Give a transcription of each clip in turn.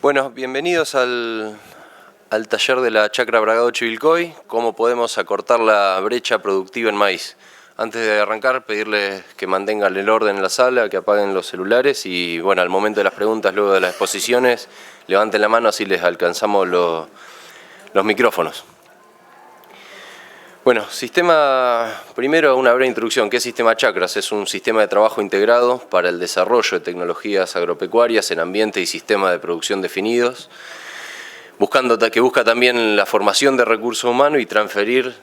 Bueno, bienvenidos al taller de la chacra Bragado Chivilcoy, cómo podemos acortar la brecha productiva en maíz. Antes de arrancar, pedirles que mantengan el orden en la sala, que apaguen los celulares y bueno, al momento de las preguntas, luego de las exposiciones, levanten la mano así les alcanzamos los micrófonos. Bueno, primero una breve introducción. ¿Qué es Sistema Chacras? Es un sistema de trabajo integrado para el desarrollo de tecnologías agropecuarias en ambiente y sistema de producción definidos, que busca también la formación de recursos humanos y transferir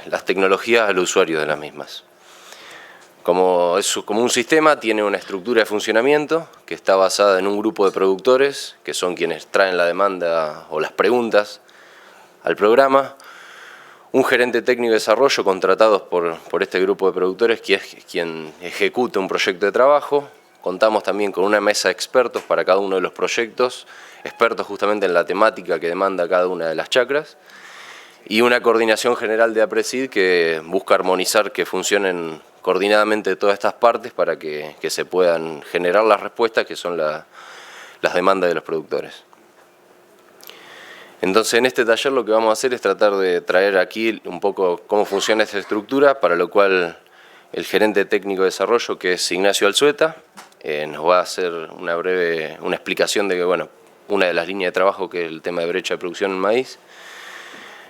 las tecnologías al usuario de las mismas. Como un sistema, tiene una estructura de funcionamiento que está basada en un grupo de productores, que son quienes traen la demanda o las preguntas al programa, un gerente técnico de desarrollo contratados por este grupo de productores, que es quien ejecuta un proyecto de trabajo. Contamos también con una mesa de expertos para cada uno de los proyectos, expertos justamente en la temática que demanda cada una de las chacras, y una coordinación general de APRESID que busca armonizar que funcionen coordinadamente todas estas partes para que se puedan generar las respuestas que son las demandas de los productores. Entonces, en este taller lo que vamos a hacer es tratar de traer aquí un poco cómo funciona esta estructura, para lo cual el gerente técnico de desarrollo, que es Ignacio Alzueta, nos va a hacer una explicación de que, bueno, una de las líneas de trabajo que es el tema de brecha de producción en maíz.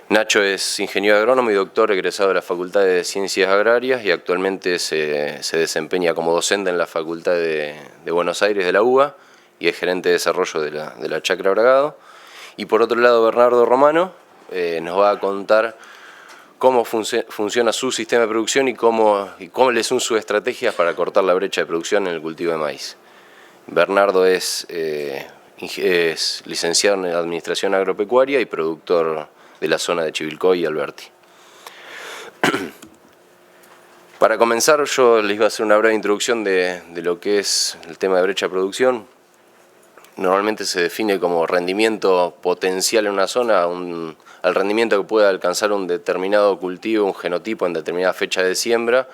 Nacho es ingeniero agrónomo y doctor egresado de la Facultad de Ciencias Agrarias y actualmente se desempeña como docente en la Facultad de Buenos Aires de la UBA y es gerente de desarrollo de la chacra Bragado. Y por otro lado, Bernardo Romano nos va a contar cómo funciona su sistema de producción y cuáles son sus estrategias para cortar la brecha de producción en el cultivo de maíz. Bernardo es licenciado en Administración Agropecuaria y productor de la zona de Chivilcoy y Alberti. Para comenzar, yo les iba a hacer una breve introducción de lo que es el tema de brecha de producción. Normalmente se define como rendimiento potencial en una zona, al rendimiento que puede alcanzar un determinado cultivo, un genotipo en determinada fecha de siembra,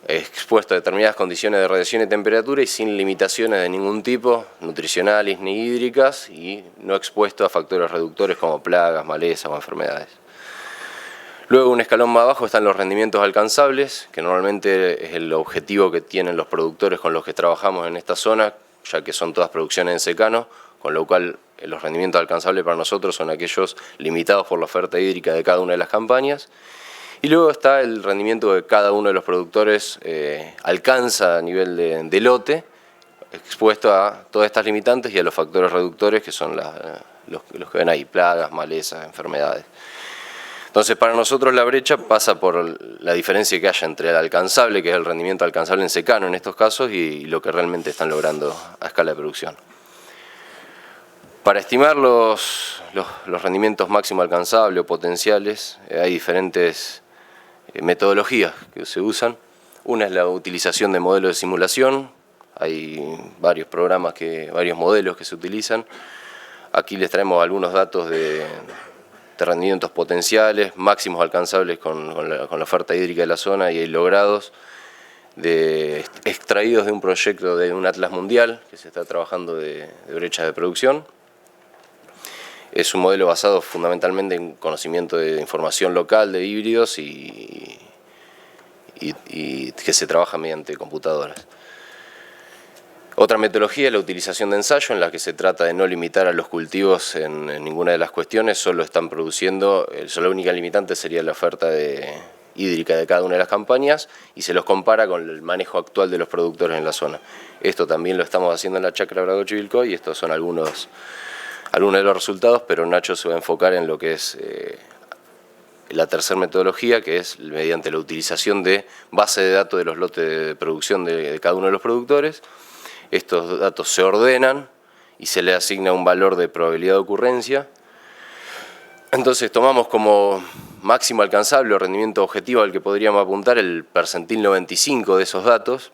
expuesto a determinadas condiciones de radiación y temperatura y sin limitaciones de ningún tipo, nutricionales ni hídricas, y no expuesto a factores reductores como plagas, malezas o enfermedades. Luego, un escalón más abajo, están los rendimientos alcanzables, que normalmente es el objetivo que tienen los productores con los que trabajamos en esta zona, ya que son todas producciones en secano, con lo cual los rendimientos alcanzables para nosotros son aquellos limitados por la oferta hídrica de cada una de las campañas. Y luego está el rendimiento que cada uno de los productores alcanza a nivel de lote, expuesto a todas estas limitantes y a los factores reductores que son los que ven ahí, plagas, malezas, enfermedades. Entonces, para nosotros la brecha pasa por la diferencia que haya entre el alcanzable, que es el rendimiento alcanzable en secano en estos casos, y lo que realmente están logrando a escala de producción. Para estimar los rendimientos máximo alcanzables o potenciales, hay diferentes metodologías que se usan. Una es la utilización de modelos de simulación. Hay varios varios modelos que se utilizan. Aquí les traemos algunos datos de rendimientos potenciales, máximos alcanzables con la oferta hídrica de la zona y logrados, extraídos de un proyecto de un Atlas Mundial que se está trabajando de brechas de producción. Es un modelo basado fundamentalmente en conocimiento de información local de híbridos y que se trabaja mediante computadoras. Otra metodología es la utilización de ensayo, en la que se trata de no limitar a los cultivos en ninguna de las cuestiones, solo están produciendo, la única limitante sería la oferta hídrica de cada una de las campañas y se los compara con el manejo actual de los productores en la zona. Esto también lo estamos haciendo en la chacra Bragado Chivilcoy y estos son algunos de los resultados, pero Nacho se va a enfocar en lo que es la tercera metodología, que es mediante la utilización de base de datos de los lotes de producción de cada uno de los productores. Estos datos se ordenan y se le asigna un valor de probabilidad de ocurrencia. Entonces tomamos como máximo alcanzable o rendimiento objetivo al que podríamos apuntar el percentil 95 de esos datos,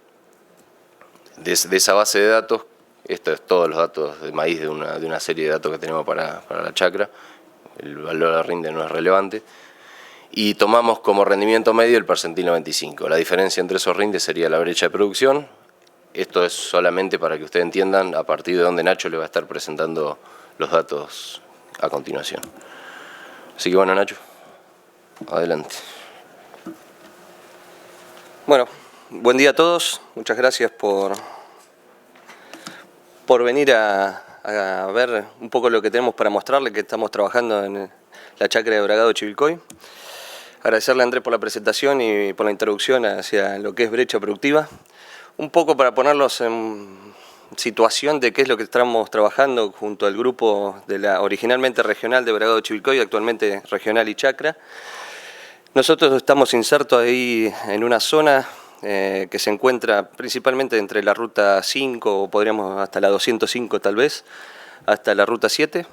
de esa base de datos. Esto es todos los datos de maíz de una serie de datos que tenemos para la chacra. El valor de rinde no es relevante. Y tomamos como rendimiento medio el percentil 95. La diferencia entre esos rindes sería la brecha de producción. Esto es solamente para que ustedes entiendan a partir de dónde Nacho le va a estar presentando los datos a continuación. Así que bueno, Nacho, adelante. Bueno, buen día a todos. Muchas gracias por venir a ver un poco lo que tenemos para mostrarles, que estamos trabajando en la chacra de Bragado Chivilcoy. Agradecerle a Andrés por la presentación y por la introducción hacia lo que es brecha productiva. Un poco para ponerlos en situación de qué es lo que estamos trabajando junto al grupo de la originalmente regional de Bragado Chivilcoy, actualmente regional y chacra. Nosotros estamos insertos ahí en una zona que se encuentra principalmente entre la ruta 5, o podríamos hasta la 205 tal vez, hasta la ruta 7,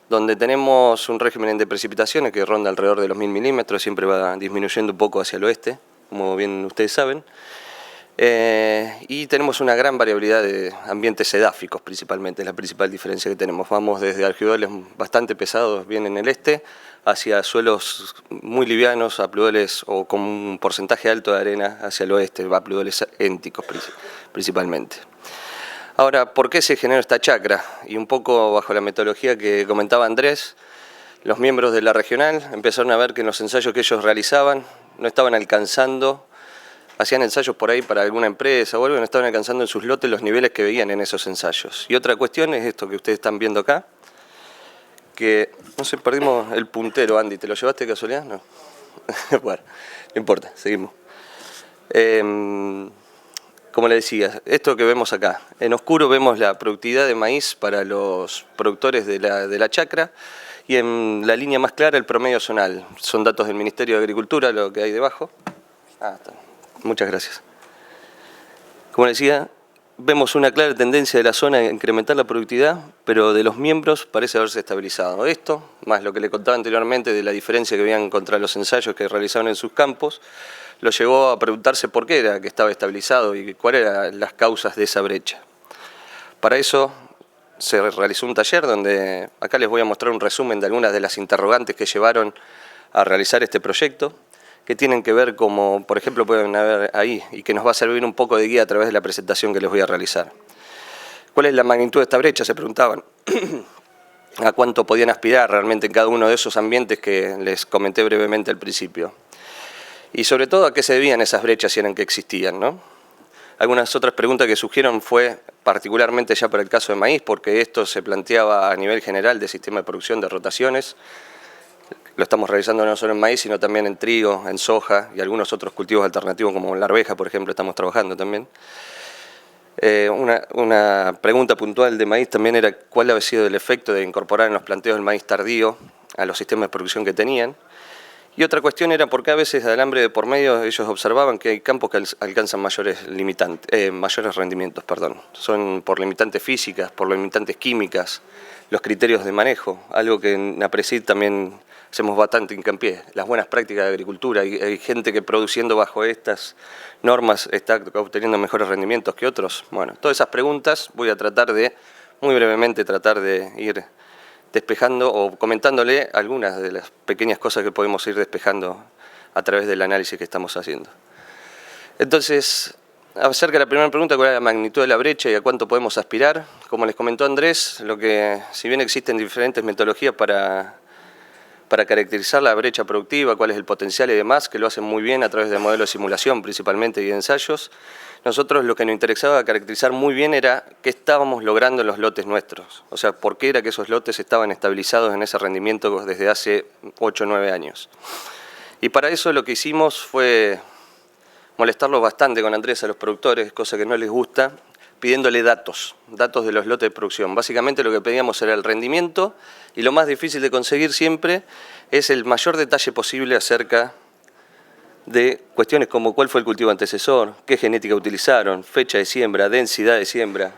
donde tenemos un régimen de precipitaciones que ronda alrededor de los 1000 milímetros, siempre va disminuyendo un poco hacia el oeste, como bien ustedes saben. Y tenemos una gran variabilidad de ambientes edáficos principalmente, es la principal diferencia que tenemos. Vamos desde algidoles bastante pesados, bien en el este, hacia suelos muy livianos, a pluviales o con un porcentaje alto de arena hacia el oeste, a pluviales énticos principalmente. Ahora, ¿por qué se generó esta chacra? Y un poco bajo la metodología que comentaba Andrés, los miembros de la regional empezaron a ver que en los ensayos que ellos realizaban no estaban alcanzando, hacían ensayos por ahí para alguna empresa o algo, no estaban alcanzando en sus lotes los niveles que veían en esos ensayos. Y otra cuestión es esto que ustedes están viendo acá, que, no sé, perdimos el puntero, Andy, ¿te lo llevaste de casualidad? No. Bueno, no importa, seguimos. Como le decía, esto que vemos acá, en oscuro vemos la productividad de maíz para los productores de la chacra, y en la línea más clara el promedio zonal. Son datos del Ministerio de Agricultura, lo que hay debajo. Está. Muchas gracias. Como decía, vemos una clara tendencia de la zona a incrementar la productividad, pero de los miembros parece haberse estabilizado. Esto, más lo que le contaba anteriormente de la diferencia que veían contra los ensayos que realizaban en sus campos, lo llevó a preguntarse por qué era que estaba estabilizado y cuáles eran las causas de esa brecha. Para eso se realizó un taller donde acá les voy a mostrar un resumen de algunas de las interrogantes que llevaron a realizar este proyecto, que tienen que ver como, por ejemplo, pueden ver ahí, y que nos va a servir un poco de guía a través de la presentación que les voy a realizar. ¿Cuál es la magnitud de esta brecha?, se preguntaban. ¿A cuánto podían aspirar realmente en cada uno de esos ambientes que les comenté brevemente al principio? Y sobre todo, ¿a qué se debían esas brechas si eran que existían, ¿no? Algunas otras preguntas que surgieron fue, particularmente ya para el caso de maíz, porque esto se planteaba a nivel general del sistema de producción de rotaciones. Lo estamos realizando no solo en maíz, sino también en trigo, en soja y algunos otros cultivos alternativos como la arveja, por ejemplo, estamos trabajando también. Una pregunta puntual de maíz también era cuál había sido el efecto de incorporar en los planteos el maíz tardío a los sistemas de producción que tenían. Y otra cuestión era por qué a veces de alambre de por medio ellos observaban que hay campos que alcanzan mayores rendimientos. Son por limitantes físicas, por limitantes químicas, los criterios de manejo, algo que en APRESID también hacemos bastante hincapié, las buenas prácticas de agricultura. Hay gente que produciendo bajo estas normas está obteniendo mejores rendimientos que otros. Bueno, todas esas preguntas voy a tratar de, muy brevemente, ir despejando o comentándole algunas de las pequeñas cosas que podemos ir despejando a través del análisis que estamos haciendo. Entonces, acerca de la primera pregunta, ¿cuál es la magnitud de la brecha y a cuánto podemos aspirar? Como les comentó Andrés, si bien existen diferentes metodologías para caracterizar la brecha productiva, cuál es el potencial y demás, que lo hacen muy bien a través de modelos de simulación principalmente y de ensayos, nosotros lo que nos interesaba caracterizar muy bien era qué estábamos logrando en los lotes nuestros. O sea, por qué era que esos lotes estaban estabilizados en ese rendimiento desde hace 8 o 9 años. Y para eso lo que hicimos fue molestarlos bastante con Andrés a los productores, cosa que no les gusta, pidiéndole datos de los lotes de producción. Básicamente lo que pedíamos era el rendimiento y lo más difícil de conseguir siempre es el mayor detalle posible acerca de cuestiones como cuál fue el cultivo antecesor, qué genética utilizaron, fecha de siembra, densidad de siembra,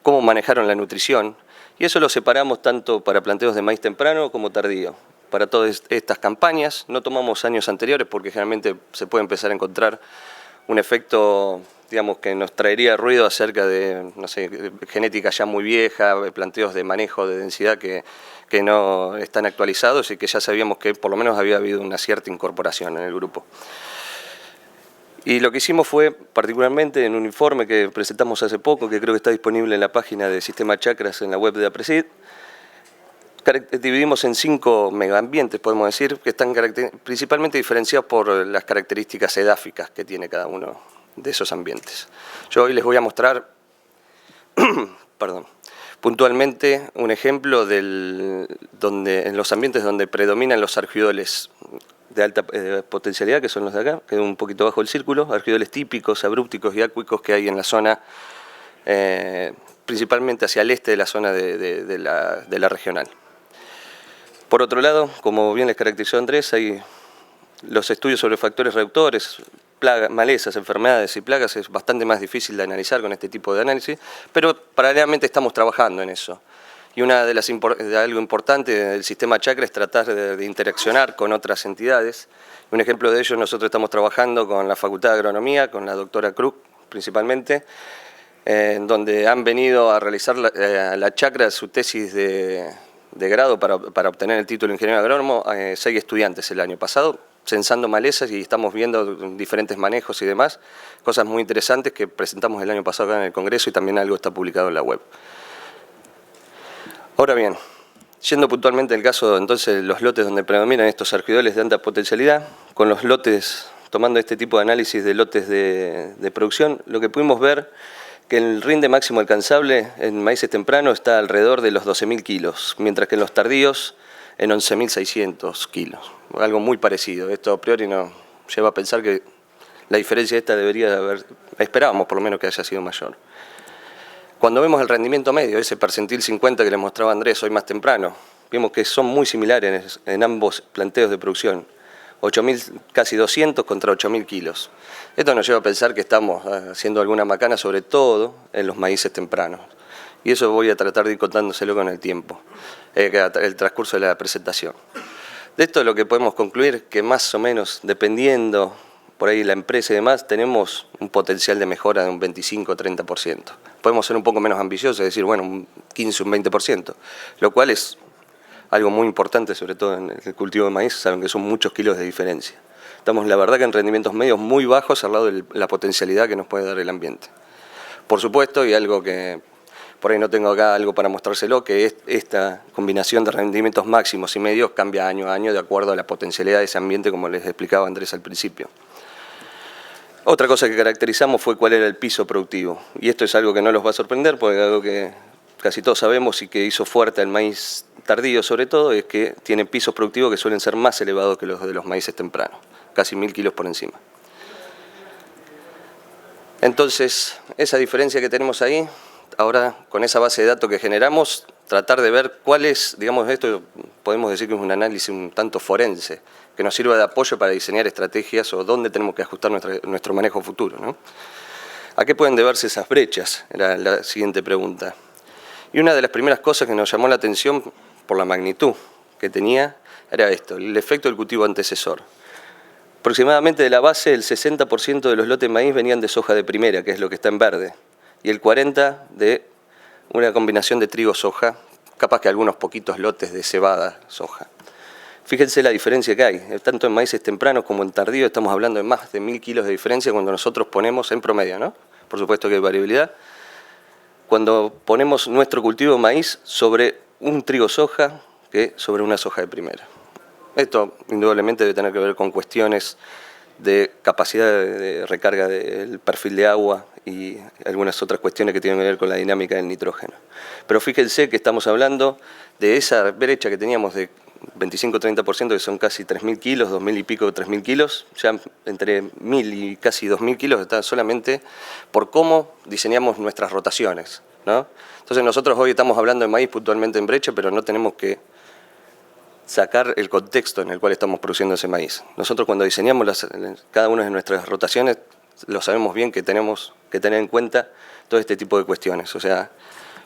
cómo manejaron la nutrición. Y eso lo separamos tanto para planteos de maíz temprano como tardío. Para todas estas campañas no tomamos años anteriores porque generalmente se puede empezar a encontrar un efecto, digamos, que nos traería ruido acerca de, no sé, genética ya muy vieja, planteos de manejo de densidad que no están actualizados y que ya sabíamos que por lo menos había habido una cierta incorporación en el grupo. Y lo que hicimos fue, particularmente en un informe que presentamos hace poco, que creo que está disponible en la página de Sistema Chacras en la web de APRESID, dividimos en 5 megaambientes, podemos decir, que están principalmente diferenciados por las características edáficas que tiene cada uno de esos ambientes. Yo hoy les voy a mostrar puntualmente un ejemplo en los ambientes donde predominan los argidoles de alta potencialidad, que son los de acá, que es un poquito bajo el círculo, argidoles típicos, abrúpticos y acuícos que hay en la zona, principalmente hacia el este de la zona de la regional. Por otro lado, como bien les caracterizó Andrés, hay los estudios sobre factores reductores, malezas, enfermedades y plagas es bastante más difícil de analizar con este tipo de análisis, pero paralelamente estamos trabajando en eso. Y algo importante del sistema Chacra es tratar de interaccionar con otras entidades. Un ejemplo de ello, nosotros estamos trabajando con la Facultad de Agronomía, con la doctora Krug principalmente, donde han venido a realizar la Chacra su tesis de grado para obtener el título de ingeniero agrónomo, 6 estudiantes el año pasado, censando malezas, y estamos viendo diferentes manejos y demás, cosas muy interesantes que presentamos el año pasado acá en el Congreso y también algo está publicado en la web. Ahora bien, yendo puntualmente al caso entonces de los lotes donde predominan estos argidoles de alta potencialidad, con los lotes, tomando este tipo de análisis de lotes de producción, lo que pudimos ver que el rinde máximo alcanzable en maíces tempranos está alrededor de los 12.000 kilos, mientras que en los tardíos en 11.600 kilos. Algo muy parecido. Esto a priori nos lleva a pensar que la diferencia esta esperábamos por lo menos que haya sido mayor. Cuando vemos el rendimiento medio, ese percentil 50 que les mostraba Andrés hoy más temprano, vemos que son muy similares en ambos planteos de producción. 8.000, casi 200 contra 8.000 kilos. Esto nos lleva a pensar que estamos haciendo alguna macana, sobre todo en los maíces tempranos. Y eso voy a tratar de ir contándoselo con el tiempo, el transcurso de la presentación. De esto lo que podemos concluir es que más o menos, dependiendo por ahí la empresa y demás, tenemos un potencial de mejora de un 25-30%. Podemos ser un poco menos ambiciosos, es decir, bueno, un 15, un 20%, lo cual es algo muy importante, sobre todo en el cultivo de maíz, saben que son muchos kilos de diferencia. Estamos, la verdad, que en rendimientos medios muy bajos al lado de la potencialidad que nos puede dar el ambiente. Por supuesto, y algo que por ahí no tengo acá algo para mostrárselo, que es esta combinación de rendimientos máximos y medios cambia año a año de acuerdo a la potencialidad de ese ambiente, como les explicaba Andrés al principio. Otra cosa que caracterizamos fue cuál era el piso productivo, y esto es algo que no los va a sorprender, porque es algo que casi todos sabemos y que hizo fuerte al maíz tardío sobre todo, es que tiene pisos productivos que suelen ser más elevados que los de los maíces tempranos, casi 1.000 kilos por encima. Entonces, esa diferencia que tenemos ahí, ahora con esa base de datos que generamos, tratar de ver cuál es, digamos, esto podemos decir que es un análisis un tanto forense, que nos sirva de apoyo para diseñar estrategias o dónde tenemos que ajustar nuestro manejo futuro, ¿no? ¿A qué pueden deberse esas brechas? Era la siguiente pregunta. Y una de las primeras cosas que nos llamó la atención por la magnitud que tenía era esto, el efecto del cultivo antecesor. Aproximadamente de la base, el 60% de los lotes de maíz venían de soja de primera, que es lo que está en verde, y el 40% de una combinación de trigo-soja, capaz que algunos poquitos lotes de cebada-soja. Fíjense la diferencia que hay, tanto en maíces tempranos como en tardío, estamos hablando de más de 1.000 kilos de diferencia cuando nosotros ponemos en promedio, ¿no? Por supuesto que hay variabilidad. Cuando ponemos nuestro cultivo de maíz sobre un trigo-soja que sobre una soja de primera. Esto indudablemente debe tener que ver con cuestiones de capacidad de recarga del perfil de agua y algunas otras cuestiones que tienen que ver con la dinámica del nitrógeno. Pero fíjense que estamos hablando de esa brecha que teníamos de 25-30%, que son casi 3.000 kilos, 2.000 y pico, 3.000 kilos, ya entre 1.000 y casi 2.000 kilos está solamente por cómo diseñamos nuestras rotaciones, ¿no? Entonces nosotros hoy estamos hablando de maíz puntualmente en brecha, pero no tenemos que sacar el contexto en el cual estamos produciendo ese maíz. Nosotros cuando diseñamos cada una de nuestras rotaciones, lo sabemos bien que tenemos que tener en cuenta todo este tipo de cuestiones. O sea,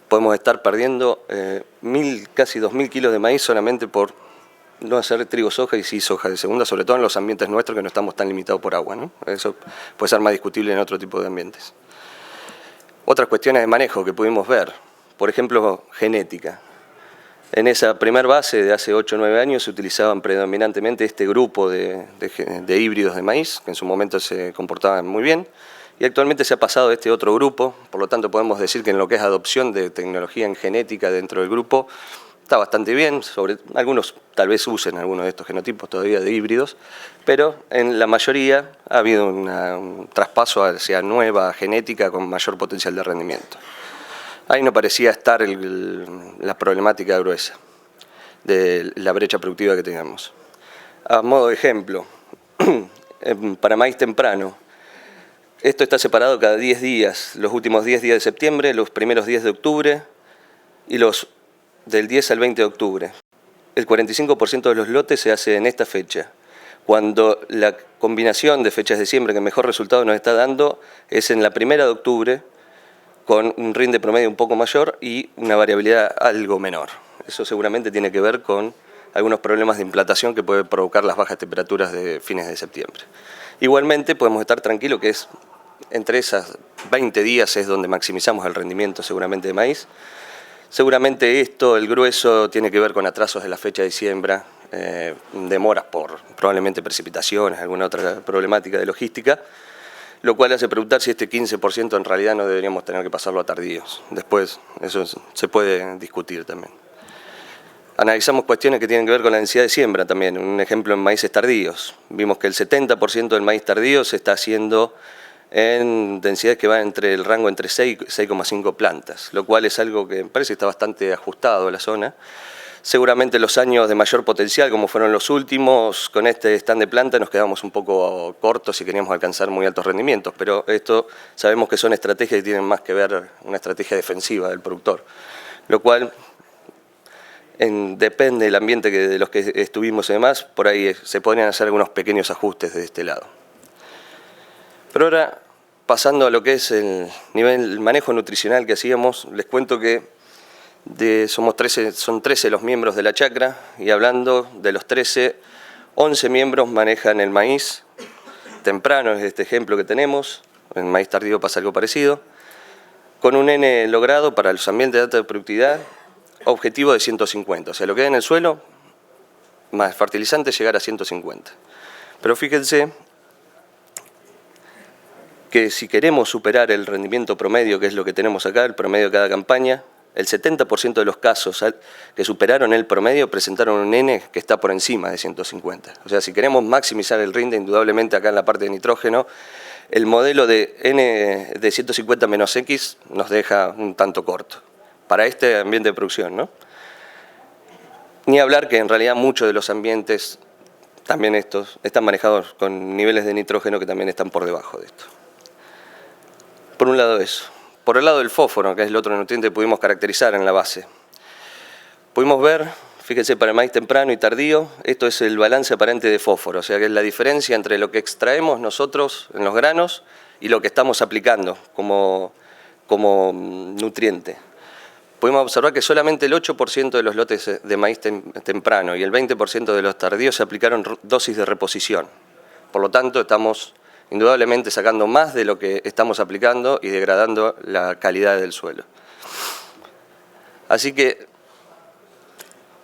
podemos estar perdiendo casi 2.000 kilos de maíz solamente por no hacer trigo soja y sí soja de segunda, sobre todo en los ambientes nuestros que no estamos tan limitados por agua, ¿no? Eso puede ser más discutible en otro tipo de ambientes. Otras cuestiones de manejo que pudimos ver, por ejemplo, genética. En esa primer base de hace 8 o 9 años se utilizaban predominantemente este grupo de híbridos de maíz, que en su momento se comportaban muy bien, y actualmente se ha pasado a este otro grupo, por lo tanto podemos decir que en lo que es adopción de tecnología en genética dentro del grupo está bastante bien, algunos tal vez usen algunos de estos genotipos todavía de híbridos, pero en la mayoría ha habido un traspaso hacia nueva genética con mayor potencial de rendimiento. Ahí no parecía estar la problemática gruesa de la brecha productiva que teníamos. A modo de ejemplo, para maíz temprano, esto está separado cada 10 días, los últimos 10 días de septiembre, los primeros 10 de octubre y los del 10 al 20 de octubre. El 45% de los lotes se hace en esta fecha, cuando la combinación de fechas de siembra que mejor resultado nos está dando es en la primera de octubre, con un rinde promedio un poco mayor y una variabilidad algo menor. Eso seguramente tiene que ver con algunos problemas de implantación que pueden provocar las bajas temperaturas de fines de septiembre. Igualmente podemos estar tranquilos que es entre esas 20 días es donde maximizamos el rendimiento seguramente de maíz. Seguramente esto, el grueso, tiene que ver con atrasos de la fecha de siembra, demoras por probablemente precipitaciones, alguna otra problemática de logística, lo cual hace preguntar si este 15% en realidad no deberíamos tener que pasarlo a tardíos. Después, eso se puede discutir también. Analizamos cuestiones que tienen que ver con la densidad de siembra también. Un ejemplo en maíces tardíos. Vimos que el 70% del maíz tardío se está haciendo en densidades que van entre el rango entre 6 y 6,5 plantas, lo cual es algo que me parece que está bastante ajustado a la zona. Seguramente los años de mayor potencial, como fueron los últimos, con este stand de planta nos quedamos un poco cortos si queríamos alcanzar muy altos rendimientos, pero esto sabemos que son estrategias que tienen más que ver una estrategia defensiva del productor, lo cual depende del ambiente de los que estuvimos y demás, por ahí se podrían hacer algunos pequeños ajustes de este lado. Pero ahora, pasando a lo que es el manejo nutricional que hacíamos, les cuento que son 13 los miembros de la chacra, y hablando de los 13, 11 miembros manejan el maíz temprano, es este ejemplo que tenemos, en maíz tardío pasa algo parecido, con un N logrado para los ambientes de alta productividad, objetivo de 150, o sea, lo que hay en el suelo, más fertilizante, llegar a 150. Pero fíjense que si queremos superar el rendimiento promedio, que es lo que tenemos acá, el promedio de cada campaña, el 70% de los casos que superaron el promedio presentaron un N que está por encima de 150. O sea, si queremos maximizar el rinde, indudablemente acá en la parte de nitrógeno, el modelo de N de 150 menos X nos deja un tanto corto para este ambiente de producción, ¿no? Ni hablar que en realidad muchos de los ambientes, también estos, están manejados con niveles de nitrógeno que también están por debajo de esto. Por un lado eso. Por el lado del fósforo, que es el otro nutriente que pudimos caracterizar en la base. Pudimos ver, fíjense, para el maíz temprano y tardío, esto es el balance aparente de fósforo, o sea que es la diferencia entre lo que extraemos nosotros en los granos y lo que estamos aplicando como nutriente. Pudimos observar que solamente el 8% de los lotes de maíz temprano y el 20% de los tardíos se aplicaron dosis de reposición. Por lo tanto, estamos indudablemente sacando más de lo que estamos aplicando y degradando la calidad del suelo. Así que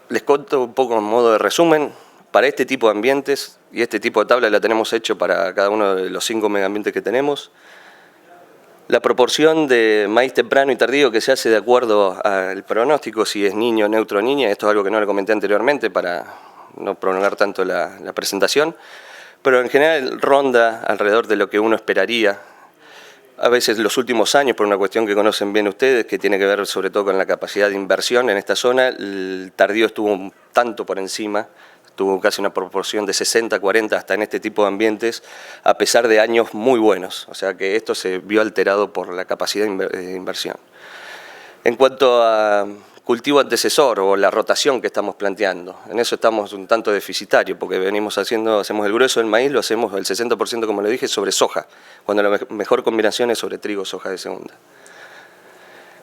les cuento un poco en modo de resumen. Para este tipo de ambientes, y este tipo de tabla la tenemos hecho para cada uno de los 5 megaambientes que tenemos, la proporción de maíz temprano y tardío que se hace de acuerdo al pronóstico, si es niño, neutro o niña, esto es algo que no le comenté anteriormente para no prolongar tanto la presentación, pero en general ronda alrededor de lo que uno esperaría. A veces los últimos años, por una cuestión que conocen bien ustedes, que tiene que ver sobre todo con la capacidad de inversión en esta zona, el tardío estuvo un tanto por encima, tuvo casi una proporción de 60-40 hasta en este tipo de ambientes, a pesar de años muy buenos, o sea que esto se vio alterado por la capacidad de inversión. En cuanto a cultivo antecesor o la rotación que estamos planteando, en eso estamos un tanto deficitarios porque hacemos el grueso del maíz, lo hacemos el 60% como le dije sobre soja, cuando la mejor combinación es sobre trigo, soja de segunda.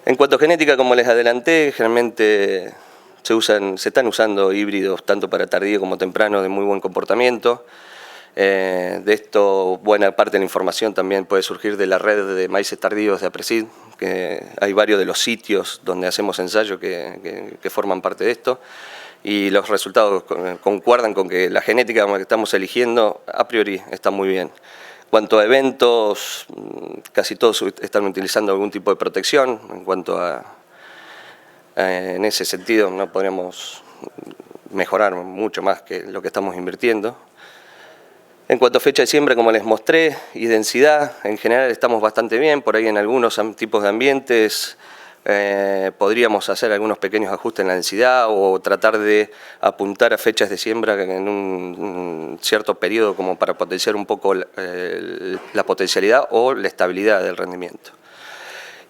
En cuanto a genética, como les adelanté, generalmente se están usando híbridos tanto para tardío como temprano de muy buen comportamiento. De esto, buena parte de la información también puede surgir de la red de maíces tardíos de APRESID, que hay varios de los sitios donde hacemos ensayos que forman parte de esto, y los resultados concuerdan con que la genética que estamos eligiendo a priori está muy bien. En cuanto a eventos, casi todos están utilizando algún tipo de protección. En cuanto a en ese sentido no podríamos mejorar mucho más que lo que estamos invirtiendo. En cuanto a fecha de siembra, como les mostré, y densidad, en general estamos bastante bien. Por ahí en algunos tipos de ambientes podríamos hacer algunos pequeños ajustes en la densidad o tratar de apuntar a fechas de siembra en un cierto periodo como para potenciar un poco la potencialidad o la estabilidad del rendimiento.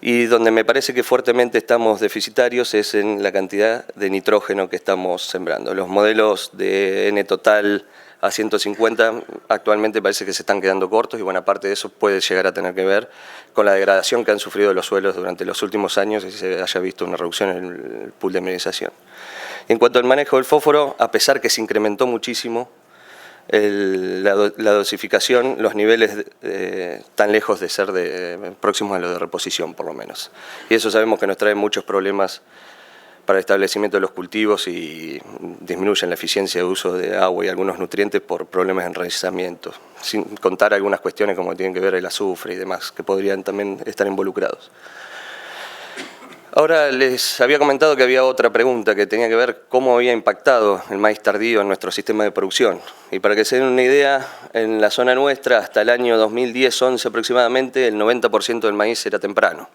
Y donde me parece que fuertemente estamos deficitarios es en la cantidad de nitrógeno que estamos sembrando. Los modelos de N total a 150 actualmente parece que se están quedando cortos y buena parte de eso puede llegar a tener que ver con la degradación que han sufrido los suelos durante los últimos años y se haya visto una reducción en el pool de mineralización. En cuanto al manejo del fósforo, a pesar que se incrementó muchísimo la dosificación, los niveles tan lejos de ser próximos a los de reposición por lo menos. Y eso sabemos que nos trae muchos problemas para el establecimiento de los cultivos y disminuyen la eficiencia de uso de agua y algunos nutrientes por problemas de enraizamiento, sin contar algunas cuestiones como tienen que ver el azufre y demás, que podrían también estar involucrados. Ahora les había comentado que había otra pregunta que tenía que ver cómo había impactado el maíz tardío en nuestro sistema de producción. Y para que se den una idea, en la zona nuestra, hasta el año 2010-11 aproximadamente, el 90% del maíz era temprano.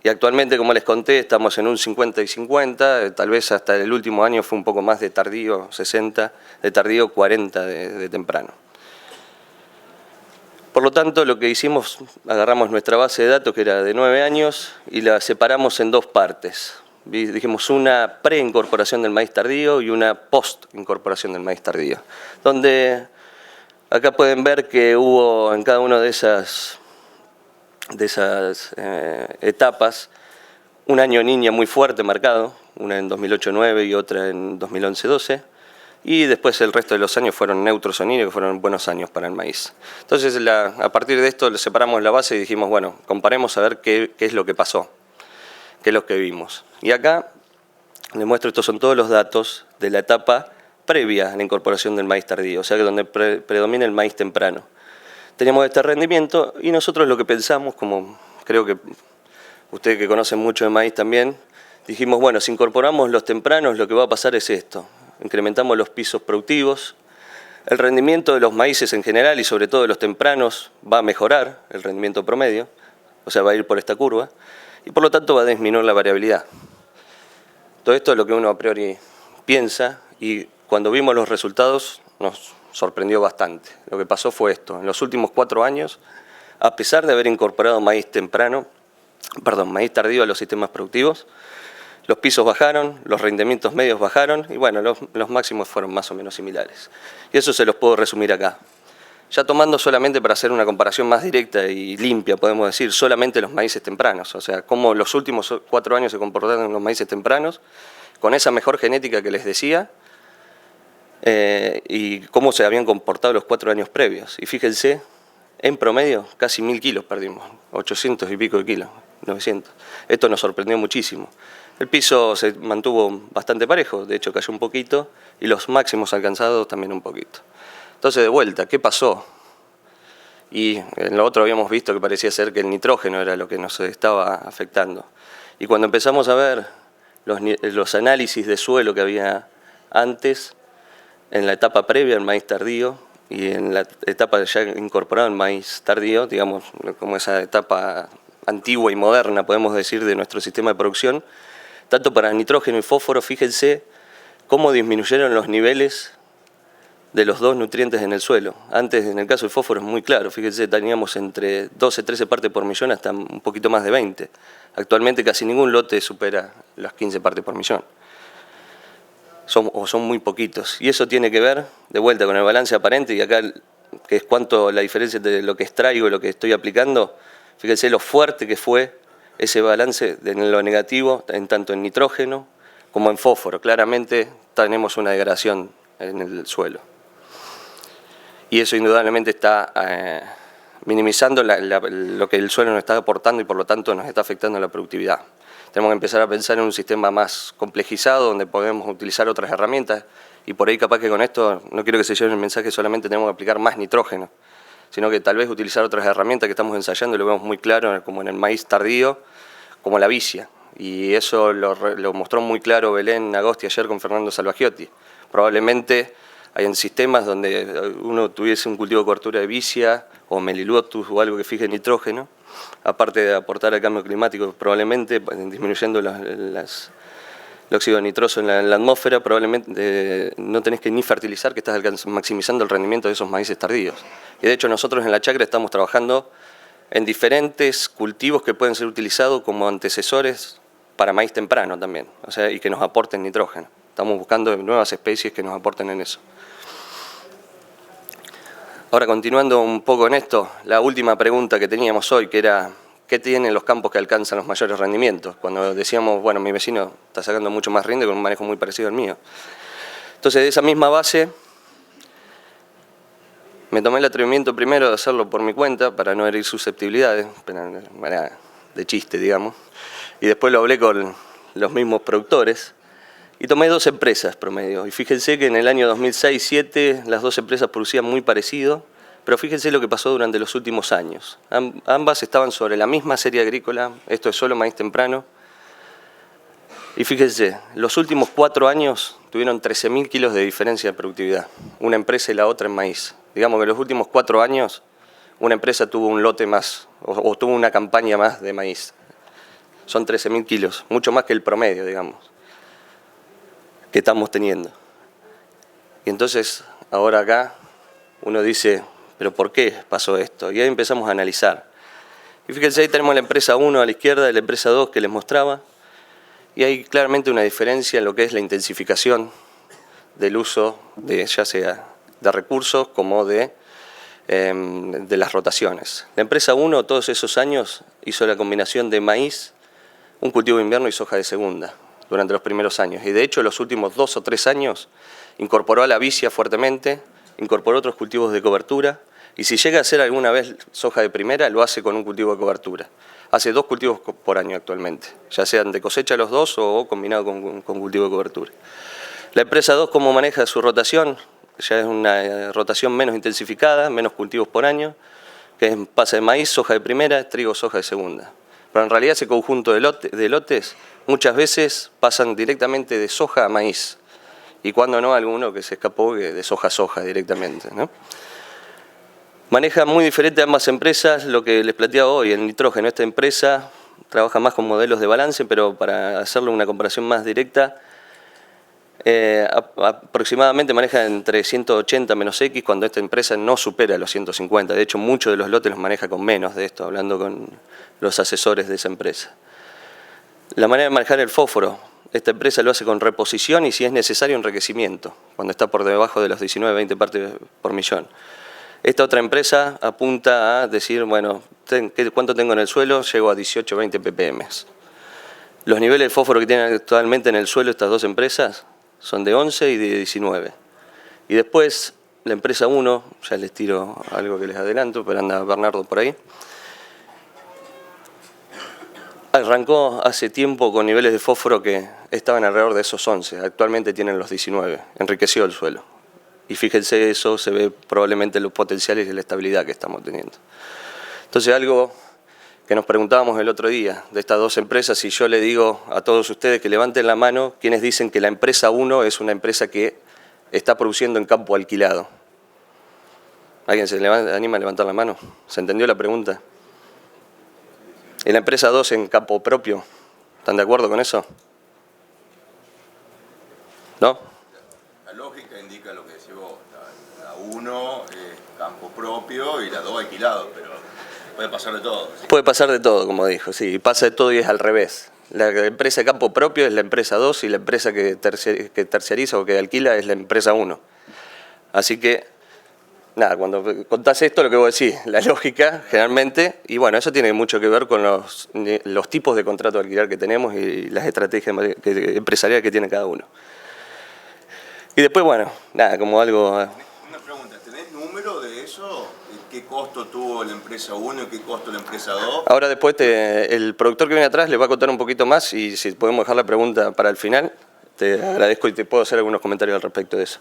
Y actualmente, como les conté, estamos en un 50 y 50, tal vez hasta el último año fue un poco más de tardío, 60, de tardío 40 de temprano. Por lo tanto, lo que hicimos, agarramos nuestra base de datos, que era de 9 años, y la separamos en dos partes. Dijimos una pre-incorporación del maíz tardío y una post-incorporación del maíz tardío. Donde acá pueden ver que hubo en cada una de esas etapas un año niña muy fuerte marcado, una en 2008-9 y otra en 2011-12, y después el resto de los años fueron neutros o niños, que fueron buenos años para el maíz. Entonces a partir de esto separamos la base y dijimos, bueno, comparemos a ver qué es lo que pasó, qué es lo que vimos. Y acá les muestro, estos son todos los datos de la etapa previa a la incorporación del maíz tardío, o sea que donde predomina el maíz temprano. Tenemos este rendimiento y nosotros lo que pensamos, como creo que ustedes que conocen mucho de maíz también, dijimos, bueno, si incorporamos los tempranos lo que va a pasar es esto, incrementamos los pisos productivos, el rendimiento de los maíces en general y sobre todo de los tempranos va a mejorar el rendimiento promedio, o sea, va a ir por esta curva y por lo tanto va a disminuir la variabilidad. Todo esto es lo que uno a priori piensa y cuando vimos los resultados nos sorprendió bastante. Lo que pasó fue esto. En los últimos 4 años, a pesar de haber incorporado maíz maíz tardío a los sistemas productivos, los pisos bajaron, los rendimientos medios bajaron y bueno, los máximos fueron más o menos similares. Y eso se los puedo resumir acá. Ya tomando solamente para hacer una comparación más directa y limpia, podemos decir, solamente los maíces tempranos. O sea, cómo los últimos 4 años se comportaron los maíces tempranos, con esa mejor genética que les decía, y cómo se habían comportado los 4 años previos. Y fíjense, en promedio casi 1000 kilos perdimos, 800 y pico de kilos, 900. Esto nos sorprendió muchísimo. El piso se mantuvo bastante parejo, de hecho cayó un poquito, y los máximos alcanzados también un poquito. Entonces, de vuelta, ¿qué pasó? Y en lo otro habíamos visto que parecía ser que el nitrógeno era lo que nos estaba afectando. Y cuando empezamos a ver los análisis de suelo que había antes, en la etapa previa al maíz tardío y en la etapa ya incorporada al maíz tardío, digamos, como esa etapa antigua y moderna, podemos decir, de nuestro sistema de producción, tanto para nitrógeno y fósforo, fíjense cómo disminuyeron los niveles de los dos nutrientes en el suelo. Antes, en el caso del fósforo, es muy claro, fíjense, teníamos entre 12, 13 partes por millón hasta un poquito más de 20. Actualmente casi ningún lote supera las 15 partes por millón. Son muy poquitos. Y eso tiene que ver, de vuelta, con el balance aparente, y acá, que es cuánto la diferencia entre lo que extraigo y lo que estoy aplicando, fíjense lo fuerte que fue ese balance de lo negativo, tanto en nitrógeno como en fósforo. Claramente tenemos una degradación en el suelo. y eso indudablemente está minimizando lo que el suelo nos está aportando y por lo tanto nos está afectando la productividad. Tenemos que empezar a pensar en un sistema más complejizado donde podemos utilizar otras herramientas y por ahí capaz que con esto no quiero que se lleve el mensaje solamente tenemos que aplicar más nitrógeno, sino que tal vez utilizar otras herramientas que estamos ensayando y lo vemos muy claro como en el maíz tardío, como la vicia. Y eso lo mostró muy claro Belén Agosti ayer con Fernando Salvagiotti. Probablemente hay en sistemas donde uno tuviese un cultivo de cobertura de vicia o melilotus o algo que fije nitrógeno, aparte de aportar al cambio climático, probablemente disminuyendo el óxido nitroso en la atmósfera, probablemente no tenés que ni fertilizar, que estás maximizando el rendimiento de esos maíces tardíos. Y de hecho nosotros en la chacra estamos trabajando en diferentes cultivos que pueden ser utilizados como antecesores para maíz temprano también, o sea, y que nos aporten nitrógeno. Estamos buscando nuevas especies que nos aporten en eso. Ahora, continuando un poco en esto, la última pregunta que teníamos hoy, que era ¿qué tienen los campos que alcanzan los mayores rendimientos? Cuando decíamos, bueno, mi vecino está sacando mucho más rinde con un manejo muy parecido al mío. Entonces, de esa misma base, me tomé el atrevimiento primero de hacerlo por mi cuenta, para no herir susceptibilidades, de chiste, digamos, y después lo hablé con los mismos productores, y tomé 2 empresas promedio, y fíjense que en el año 2006-2007 las 2 empresas producían muy parecido, pero fíjense lo que pasó durante los últimos años. Ambas estaban sobre la misma serie agrícola, esto es solo maíz temprano, y fíjense, los últimos 4 años tuvieron 13.000 kilos de diferencia de productividad, una empresa y la otra en maíz. Digamos que en los últimos 4 años una empresa tuvo un lote más, o tuvo una campaña más de maíz. Son 13.000 kilos, mucho más que el promedio, digamos, que estamos teniendo. Y entonces, ahora acá, uno dice, ¿pero por qué pasó esto? Y ahí empezamos a analizar. Y fíjense, ahí tenemos la empresa 1 a la izquierda y la empresa 2 que les mostraba. Y hay claramente una diferencia en lo que es la intensificación del uso de ya sea de recursos como de las rotaciones. La empresa 1 todos esos años hizo la combinación de maíz, un cultivo de invierno y soja de segunda durante los primeros años. Y de hecho los últimos 2 o 3 años incorporó a la vicia fuertemente, incorporó otros cultivos de cobertura y si llega a hacer alguna vez soja de primera lo hace con un cultivo de cobertura. Hace 2 cultivos por año actualmente, ya sean de cosecha los 2 o combinado con cultivo de cobertura. La empresa 2, ¿cómo maneja su rotación? Ya es una rotación menos intensificada, menos cultivos por año, que pasa de maíz, soja de primera, trigo, soja de segunda. Pero en realidad ese conjunto de lotes muchas veces pasan directamente de soja a maíz, y cuando no, alguno que se escapó de soja a soja directamente, ¿no? Maneja muy diferente a ambas empresas lo que les planteaba hoy, el nitrógeno. Esta empresa trabaja más con modelos de balance, pero para hacerle una comparación más directa, aproximadamente maneja entre 180 menos X, cuando esta empresa no supera los 150. De hecho, muchos de los lotes los maneja con menos de esto, hablando con los asesores de esa empresa. La manera de manejar el fósforo, esta empresa lo hace con reposición y si es necesario enriquecimiento, cuando está por debajo de los 19-20 partes por millón. Esta otra empresa apunta a decir, bueno, ¿cuánto tengo en el suelo? Llego a 18-20 ppm. Los niveles de fósforo que tienen actualmente en el suelo estas 2 empresas son de 11 y de 19. Y después, la empresa 1, ya les tiro algo que les adelanto, pero anda Bernardo por ahí, arrancó hace tiempo con niveles de fósforo que estaban alrededor de esos 11, actualmente tienen los 19, enriqueció el suelo. Y fíjense, eso se ve probablemente en los potenciales y la estabilidad que estamos teniendo. Entonces, algo que nos preguntábamos el otro día de estas 2 empresas, si yo le digo a todos ustedes que levanten la mano, ¿quiénes dicen que la empresa 1 es una empresa que está produciendo en campo alquilado? ¿Alguien se anima a levantar la mano? ¿Se entendió la pregunta? ¿Y la empresa 2 en campo propio? ¿Están de acuerdo con eso? ¿No? La lógica indica lo que decís vos, la 1 es campo propio y la 2 alquilado, pero puede pasar de todo. ¿Sí? Puede pasar de todo, como dijo, sí, pasa de todo y es al revés. La empresa de campo propio es la empresa 2 y la empresa que terciariza o que alquila es la empresa 1. Así que, nada, cuando contás esto, lo que vos decís, la lógica generalmente, y bueno, eso tiene mucho que ver con los tipos de contrato de alquiler que tenemos y las estrategias empresariales que tiene cada uno. Y después, bueno, nada, como algo... Una pregunta, ¿tenés número de qué costo tuvo la empresa 1 y qué costo la empresa 2. Ahora después el productor que viene atrás le va a contar un poquito más y si podemos dejar la pregunta para el final, te agradezco y te puedo hacer algunos comentarios al respecto de eso.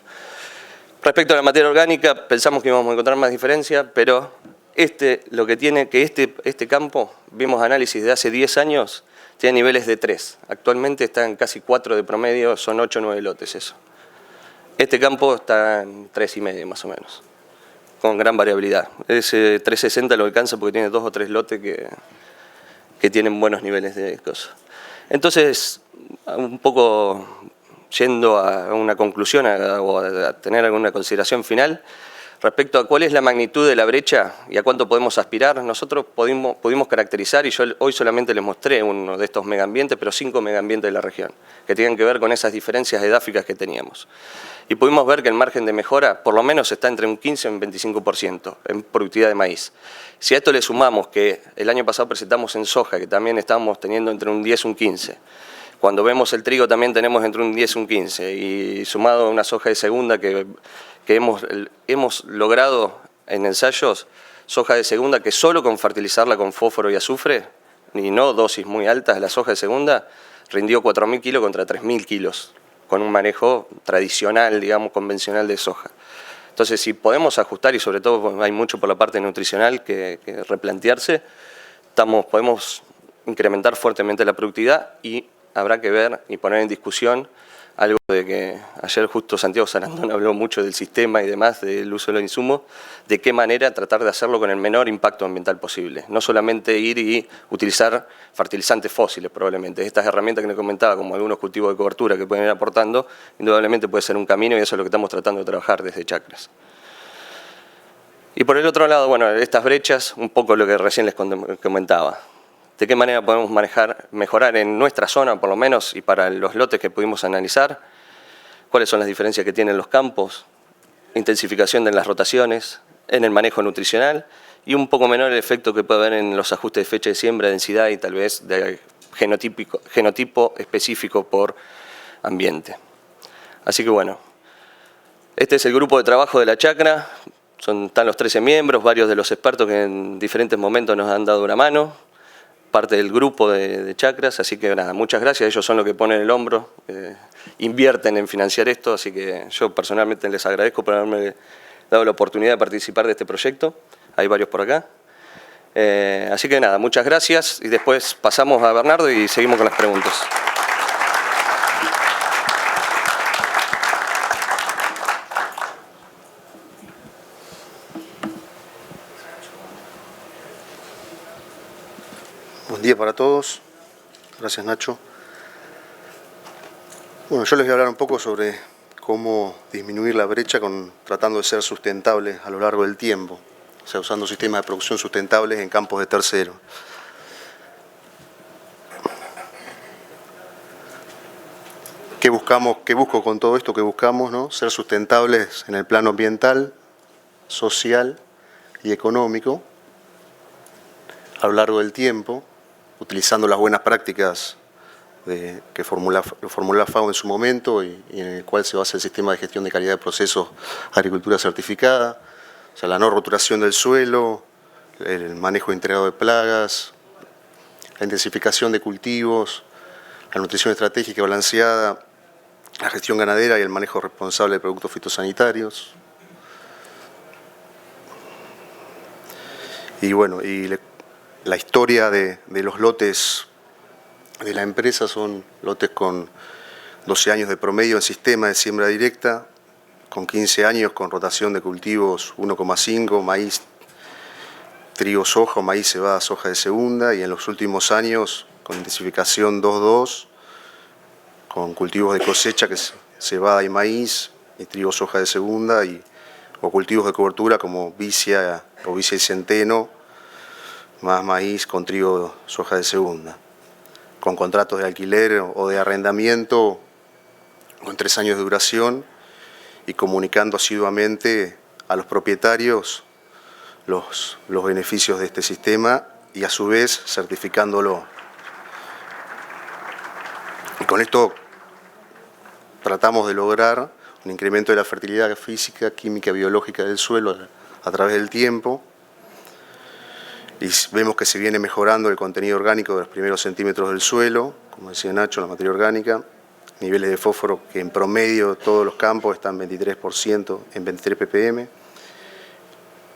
Respecto a la materia orgánica, pensamos que íbamos a encontrar más diferencia, pero lo que tiene que este campo, vimos análisis de hace 10 años, tiene niveles de 3. Actualmente está en casi 4 de promedio, son 8 o 9 lotes eso. Este campo está en 3,5 más o menos, con gran variabilidad. Ese 360 lo alcanza porque tiene 2 o 3 lotes que tienen buenos niveles de cosas. Entonces, un poco yendo a una conclusión o a tener alguna consideración final, respecto a cuál es la magnitud de la brecha y a cuánto podemos aspirar, nosotros pudimos caracterizar, y yo hoy solamente les mostré uno de estos megaambientes, pero 5 megaambientes de la región, que tienen que ver con esas diferencias edáficas que teníamos. Y pudimos ver que el margen de mejora por lo menos está entre un 15 y un 25% en productividad de maíz. Si a esto le sumamos que el año pasado presentamos en soja, que también estábamos teniendo entre un 10 y un 15%, cuando vemos el trigo también tenemos entre un 10 y un 15%, y sumado a una soja de segunda que hemos logrado en ensayos, soja de segunda que solo con fertilizarla con fósforo y azufre, y no dosis muy altas, la soja de segunda rindió 4.000 kilos contra 3.000 kilos, con un manejo tradicional, digamos, convencional de soja. Entonces, si podemos ajustar, y sobre todo hay mucho por la parte nutricional que replantearse, podemos incrementar fuertemente la productividad y habrá que ver y poner en discusión algo de que ayer justo Santiago Sarandón habló mucho del sistema y demás, del uso de los insumos, de qué manera tratar de hacerlo con el menor impacto ambiental posible. No solamente ir y utilizar fertilizantes fósiles probablemente. Estas herramientas que les comentaba, como algunos cultivos de cobertura que pueden ir aportando, indudablemente puede ser un camino y eso es lo que estamos tratando de trabajar desde Chacras. Y por el otro lado, bueno, estas brechas, un poco lo que recién les comentaba. ¿De qué manera podemos mejorar en nuestra zona, por lo menos, y para los lotes que pudimos analizar? ¿Cuáles son las diferencias que tienen los campos? Intensificación de las rotaciones, en el manejo nutricional, y un poco menor el efecto que puede haber en los ajustes de fecha de siembra, densidad y tal vez de genotipo específico por ambiente. Así que bueno, este es el grupo de trabajo de la chacra, están los 13 miembros, varios de los expertos que en diferentes momentos nos han dado una mano, parte del grupo de Chacras, así que nada, muchas gracias, ellos son los que ponen el hombro, invierten en financiar esto, así que yo personalmente les agradezco por haberme dado la oportunidad de participar de este proyecto, hay varios por acá. Así que nada, muchas gracias y después pasamos a Bernardo y seguimos con las preguntas. Buen día para todos. Gracias, Nacho. Bueno, yo les voy a hablar un poco sobre cómo disminuir la brecha tratando de ser sustentables a lo largo del tiempo, o sea, usando sistemas de producción sustentables en campos de tercero. ¿Qué busco con todo esto? ¿Qué buscamos, no? Ser sustentables en el plano ambiental, social y económico a lo largo del tiempo, utilizando las buenas prácticas que formuló la FAO en su momento y en el cual se basa el sistema de gestión de calidad de procesos agricultura certificada, o sea, la no roturación del suelo, el manejo integrado de plagas, la intensificación de cultivos, la nutrición estratégica balanceada, la gestión ganadera y el manejo responsable de productos fitosanitarios. Y bueno, la historia de los lotes de la empresa son lotes con 12 años de promedio en sistema de siembra directa, con 15 años con rotación de cultivos 1,5, maíz, trigo, soja, maíz, cebada, soja de segunda, y en los últimos años con intensificación 2,2, con cultivos de cosecha que es cebada y maíz, y trigo, soja de segunda, o cultivos de cobertura como vicia o vicia y centeno, más maíz con trigo, soja de segunda, con contratos de alquiler o de arrendamiento con 3 años de duración y comunicando asiduamente a los propietarios los beneficios de este sistema y a su vez certificándolo. Y con esto tratamos de lograr un incremento de la fertilidad física, química, biológica del suelo a través del tiempo, Y vemos que se viene mejorando el contenido orgánico de los primeros centímetros del suelo, como decía Nacho, la materia orgánica, niveles de fósforo que en promedio todos los campos están 23%, en 23 ppm.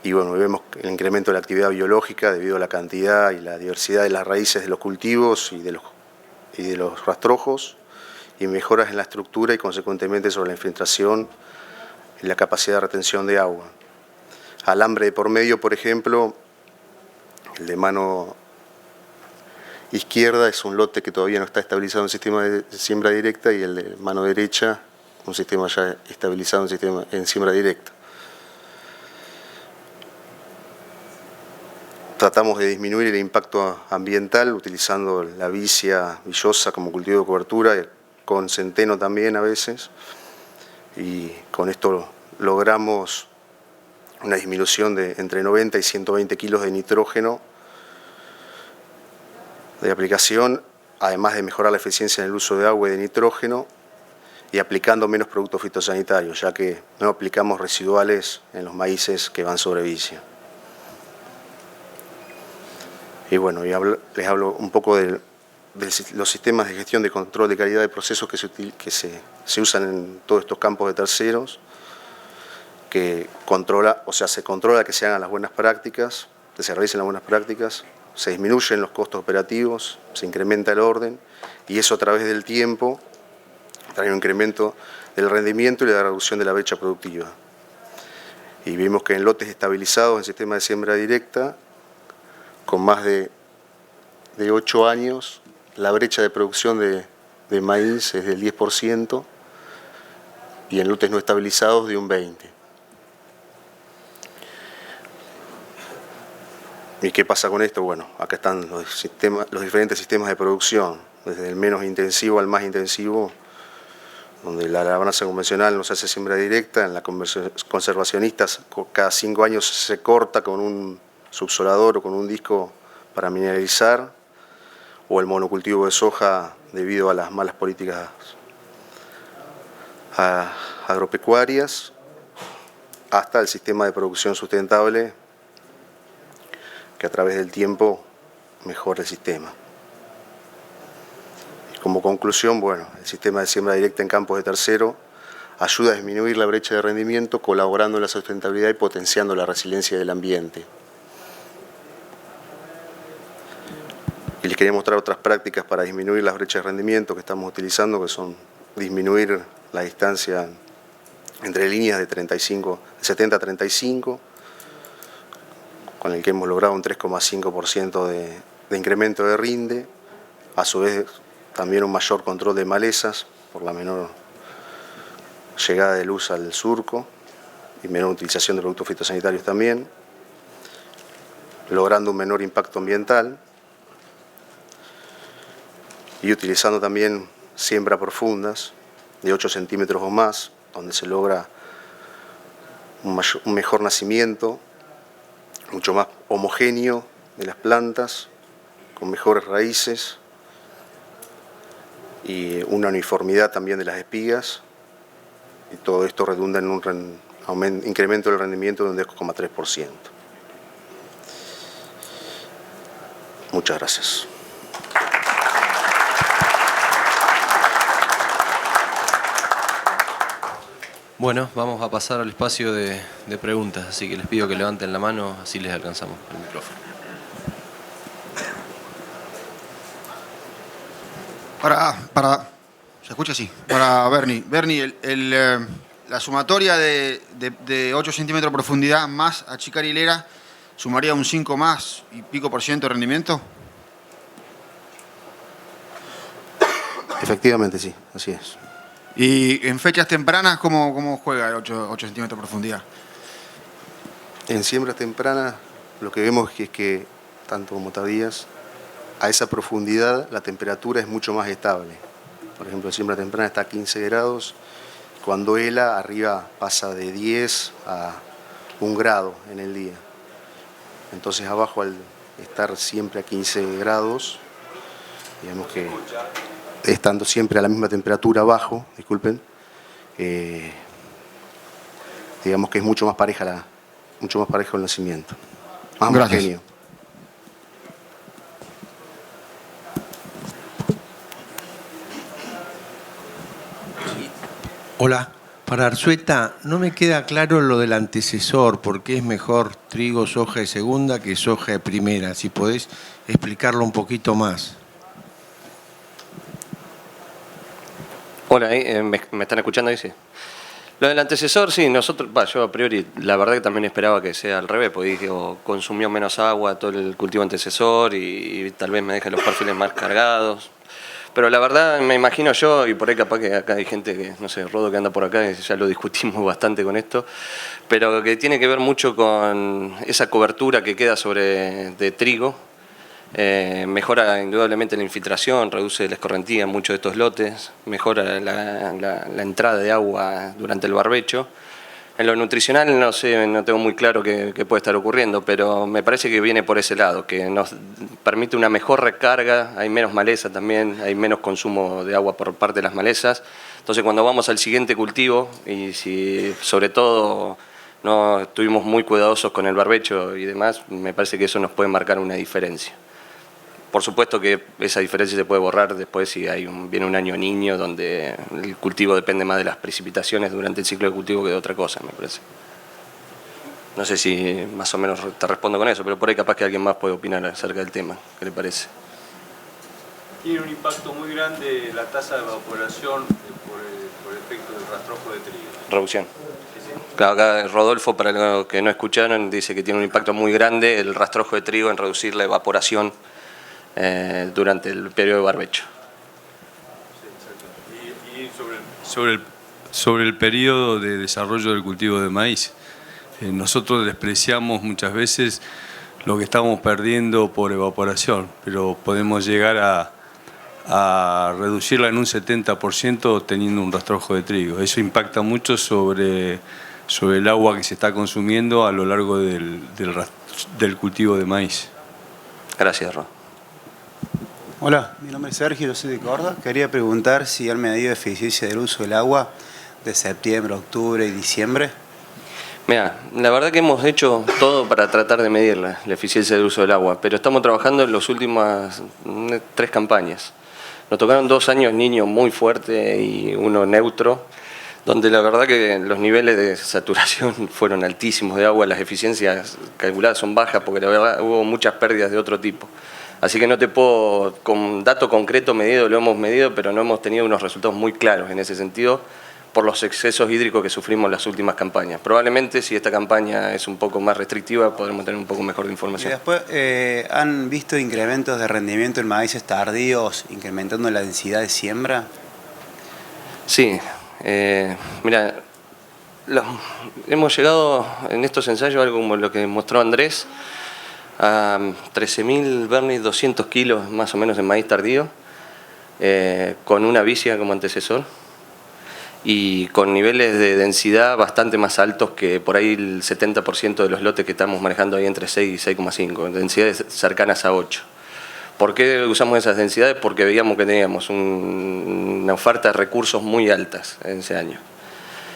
Y bueno, vemos el incremento de la actividad biológica debido a la cantidad y la diversidad de las raíces de los cultivos y de los rastrojos, y mejoras en la estructura y consecuentemente sobre la infiltración y la capacidad de retención de agua. Alambre de por medio, por ejemplo, el de mano izquierda es un lote que todavía no está estabilizado en sistema de siembra directa, y el de mano derecha un sistema ya estabilizado en siembra directa. Tratamos de disminuir el impacto ambiental utilizando la vicia villosa como cultivo de cobertura, con centeno también a veces, y con esto logramos una disminución de entre 90 y 120 kilos de nitrógeno de aplicación, además de mejorar la eficiencia en el uso de agua y de nitrógeno, y aplicando menos productos fitosanitarios, ya que no aplicamos residuales en los maíces que van sobre vicia. Y bueno, les hablo un poco de los sistemas de gestión de control de calidad de procesos que se usan en todos estos campos de terceros, que se controla que se hagan las buenas prácticas, que se realicen las buenas prácticas, se disminuyen los costos operativos, se incrementa el orden, y eso a través del tiempo trae un incremento del rendimiento y la reducción de la brecha productiva. Y vimos que en lotes estabilizados en sistema de siembra directa, con más de 8 años, la brecha de producción de maíz es del 10%, y en lotes no estabilizados de un 20%. ¿Y qué pasa con esto? Bueno, acá están los diferentes sistemas de producción, desde el menos intensivo al más intensivo, donde la labranza convencional no se hace siembra directa, en la conservacionistas cada 5 años se corta con un subsolador o con un disco para mineralizar, o el monocultivo de soja debido a las malas políticas agropecuarias, hasta el sistema de producción sustentable, que a través del tiempo mejora el sistema. Y como conclusión, bueno, el sistema de siembra directa en campos de tercero ayuda a disminuir la brecha de rendimiento, colaborando en la sustentabilidad y potenciando la resiliencia del ambiente. Y les quería mostrar otras prácticas para disminuir las brechas de rendimiento que estamos utilizando, que son disminuir la distancia entre líneas de 70 a 35, con el que hemos logrado un 3,5% de incremento de rinde, a su vez también un mayor control de malezas por la menor llegada de luz al surco y menor utilización de productos fitosanitarios también, logrando un menor impacto ambiental y utilizando también siembra profundas de 8 centímetros o más, donde se logra un mejor nacimiento, mucho más homogéneo de las plantas, con mejores raíces y una uniformidad también de las espigas, y todo esto redunda en un incremento del rendimiento de un 10,3%. Muchas gracias. Bueno, vamos a pasar al espacio de preguntas, así que les pido que levanten la mano, así les alcanzamos el micrófono. ¿Se escucha así? Para Bernie. Bernie, la sumatoria de 8 centímetros de profundidad más achicar hilera sumaría un 5 más y pico por ciento de rendimiento. Efectivamente, sí, así es. Y en fechas tempranas, ¿cómo juega el 8 centímetros de profundidad? En siembras tempranas lo que vemos es que, tanto como tardías, a esa profundidad la temperatura es mucho más estable. Por ejemplo, en siembra temprana está a 15 grados, cuando hela arriba pasa de 10 a 1 grado en el día. Entonces abajo, al estar siempre a 15 grados, digamos que estando siempre a la misma temperatura abajo, disculpen, digamos que es mucho más pareja el nacimiento, más homogéneo. Hola. Para Arzueta, no me queda claro lo del antecesor, por qué es mejor trigo, soja de segunda que soja de primera. Si podés explicarlo un poquito más. Hola, ¿me están escuchando ahí? Sí. Lo del antecesor, sí, nosotros, yo a priori, la verdad que también esperaba que sea al revés, porque dije, consumió menos agua todo el cultivo antecesor y tal vez me deje los perfiles más cargados. Pero la verdad, me imagino yo, y por ahí capaz que acá hay gente que, no sé, Rodo que anda por acá, y ya lo discutimos bastante con esto, pero que tiene que ver mucho con esa cobertura que queda de trigo. Mejora indudablemente la infiltración, reduce la escorrentía en muchos de estos lotes, mejora la entrada de agua durante el barbecho. En lo nutricional no sé, no tengo muy claro qué puede estar ocurriendo, pero me parece que viene por ese lado, que nos permite una mejor recarga, hay menos maleza también, hay menos consumo de agua por parte de las malezas. Entonces cuando vamos al siguiente cultivo, y si sobre todo no estuvimos muy cuidadosos con el barbecho y demás, me parece que eso nos puede marcar una diferencia. Por supuesto que esa diferencia se puede borrar después si viene un año niño donde el cultivo depende más de las precipitaciones durante el ciclo de cultivo que de otra cosa, me parece. No sé si más o menos te respondo con eso, pero por ahí capaz que alguien más puede opinar acerca del tema. ¿Qué le parece? Tiene un impacto muy grande la tasa de evaporación por el efecto del rastrojo de trigo. Reducción. Claro, acá Rodolfo, para los que no escucharon, dice que tiene un impacto muy grande el rastrojo de trigo en reducir la evaporación durante el periodo de barbecho. Y sobre el periodo de desarrollo del cultivo de maíz, nosotros despreciamos muchas veces lo que estamos perdiendo por evaporación, pero podemos llegar a reducirla en un 70% teniendo un rastrojo de trigo. Eso impacta mucho sobre el agua que se está consumiendo a lo largo del cultivo de maíz. Gracias, Ro. Hola, mi nombre es Sergio, yo soy de Córdoba. Quería preguntar si han medido la eficiencia del uso del agua de septiembre, octubre y diciembre. Mira, la verdad que hemos hecho todo para tratar de medir la eficiencia del uso del agua, pero estamos trabajando en las últimas 3 campañas. Nos tocaron 2 años niños muy fuertes y uno neutro, donde la verdad que los niveles de saturación fueron altísimos de agua, las eficiencias calculadas son bajas porque la verdad hubo muchas pérdidas de otro tipo. Así que no te puedo, con dato concreto medido, lo hemos medido, pero no hemos tenido unos resultados muy claros en ese sentido por los excesos hídricos que sufrimos en las últimas campañas. Probablemente si esta campaña es un poco más restrictiva podremos tener un poco mejor de información. Y después, ¿han visto incrementos de rendimiento en maíces tardíos, incrementando la densidad de siembra? Sí, mira, hemos llegado en estos ensayos, algo como lo que mostró Andrés, a 13.000 vernis, 200 kilos más o menos de maíz tardío, con una vicia como antecesor y con niveles de densidad bastante más altos que por ahí el 70% de los lotes que estamos manejando ahí entre 6 y 6,5, densidades cercanas a 8. ¿Por qué usamos esas densidades? Porque veíamos que teníamos una oferta de recursos muy altas en ese año.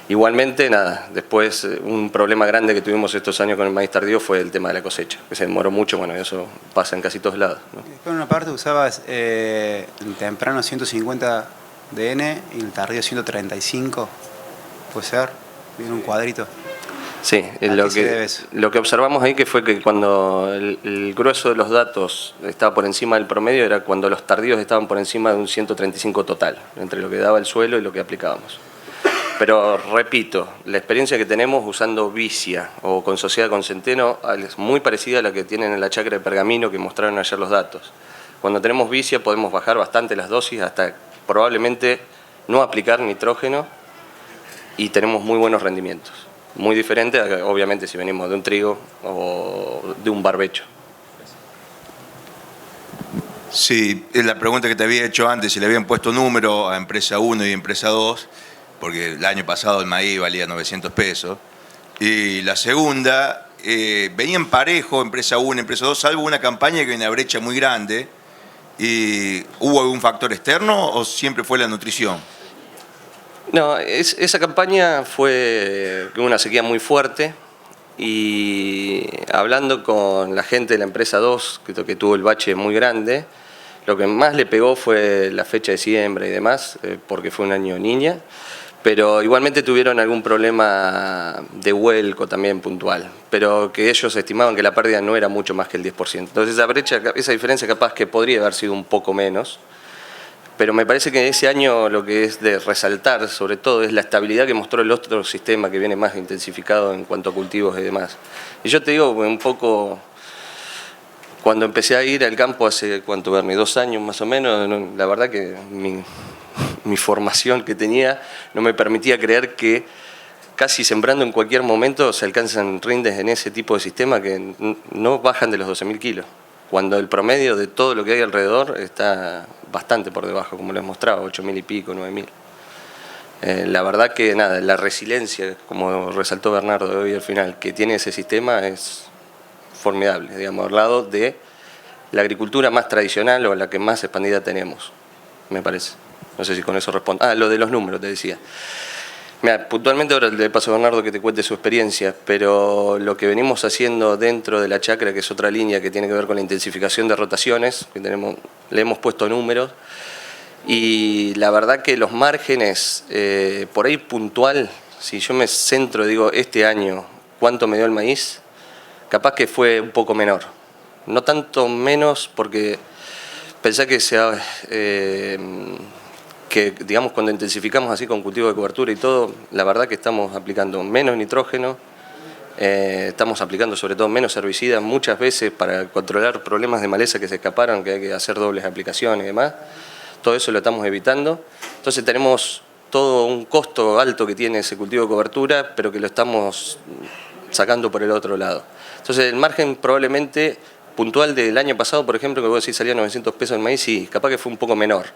Igualmente, nada, después un problema grande que tuvimos estos años con el maíz tardío fue el tema de la cosecha, que se demoró mucho, bueno, eso pasa en casi todos lados, ¿no? Después en una parte usabas el temprano 150 DN y el tardío 135, ¿puede ser? Viene un cuadrito. Sí, lo que observamos ahí que fue que cuando el grueso de los datos estaba por encima del promedio era cuando los tardíos estaban por encima de un 135 total, entre lo que daba el suelo y lo que aplicábamos. Pero repito, la experiencia que tenemos usando vicia o con sociedad con centeno es muy parecida a la que tienen en la chacra de Pergamino que mostraron ayer los datos. Cuando tenemos vicia podemos bajar bastante las dosis hasta probablemente no aplicar nitrógeno y tenemos muy buenos rendimientos. Muy diferente, obviamente, si venimos de un trigo o de un barbecho. Sí, es la pregunta que te había hecho antes, si le habían puesto número a empresa 1 y empresa 2, porque el año pasado el maíz valía 900 pesos. Y la segunda, venían parejo empresa 1, empresa 2, salvo una campaña que hay una brecha muy grande. ¿Y hubo algún factor externo o siempre fue la nutrición? No, esa campaña fue una sequía muy fuerte y hablando con la gente de la empresa 2, que tuvo el bache muy grande, lo que más le pegó fue la fecha de siembra y demás, porque fue un año niña, pero igualmente tuvieron algún problema de vuelco también puntual, pero que ellos estimaban que la pérdida no era mucho más que el 10%. Entonces esa brecha, esa diferencia capaz que podría haber sido un poco menos, pero me parece que ese año lo que es de resaltar sobre todo es la estabilidad que mostró el otro sistema que viene más intensificado en cuanto a cultivos y demás. Y yo te digo un poco, cuando empecé a ir al campo hace, ¿cuánto, Bernie? 2 años más o menos, la verdad que mi formación que tenía no me permitía creer que casi sembrando en cualquier momento se alcanzan rindes en ese tipo de sistema que no bajan de los 12.000 kilos, cuando el promedio de todo lo que hay alrededor está bastante por debajo, como les mostraba, 8.000 y pico, 9.000. La verdad que nada, la resiliencia, como resaltó Bernardo hoy al final, que tiene ese sistema es formidable, digamos, al lado de la agricultura más tradicional o la que más expandida tenemos, me parece. No sé si con eso respondo. Ah, lo de los números, te decía. Mira, puntualmente ahora le paso a Bernardo que te cuente su experiencia, pero lo que venimos haciendo dentro de la chacra, que es otra línea que tiene que ver con la intensificación de rotaciones, que le hemos puesto números, y la verdad que los márgenes, por ahí puntual, si yo me centro, digo, este año, ¿cuánto me dio el maíz? Capaz que fue un poco menor. No tanto menos porque pensé que que digamos cuando intensificamos así con cultivo de cobertura y todo, la verdad que estamos aplicando menos nitrógeno, estamos aplicando sobre todo menos herbicidas muchas veces para controlar problemas de maleza que se escaparon, que hay que hacer dobles aplicaciones y demás. Todo eso lo estamos evitando. Entonces tenemos todo un costo alto que tiene ese cultivo de cobertura, pero que lo estamos sacando por el otro lado. Entonces el margen probablemente puntual del año pasado, por ejemplo, que vos decís salía 900 pesos el maíz, sí, capaz que fue un poco menor.